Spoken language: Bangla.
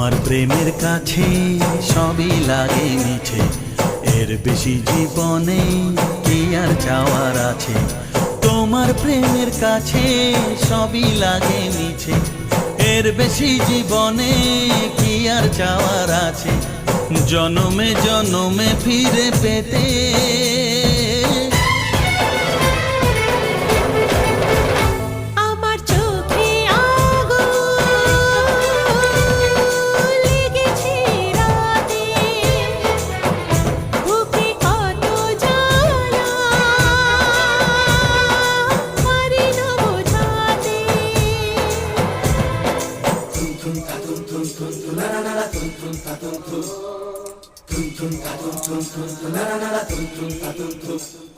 তোমার প্রেমের কাছে সবই লাগে মিছে, এর বেশি জীবনে কি আর চাওয়ার আছে। তোমার প্রেমের কাছে সবই লাগে মিছে, এর বেশি জীবনে কি আর চাওয়ার আছে। জনমে জনমে ফিরে পেতে Tum tum ta tum tum tum tum la la la la tum tum ta tum tum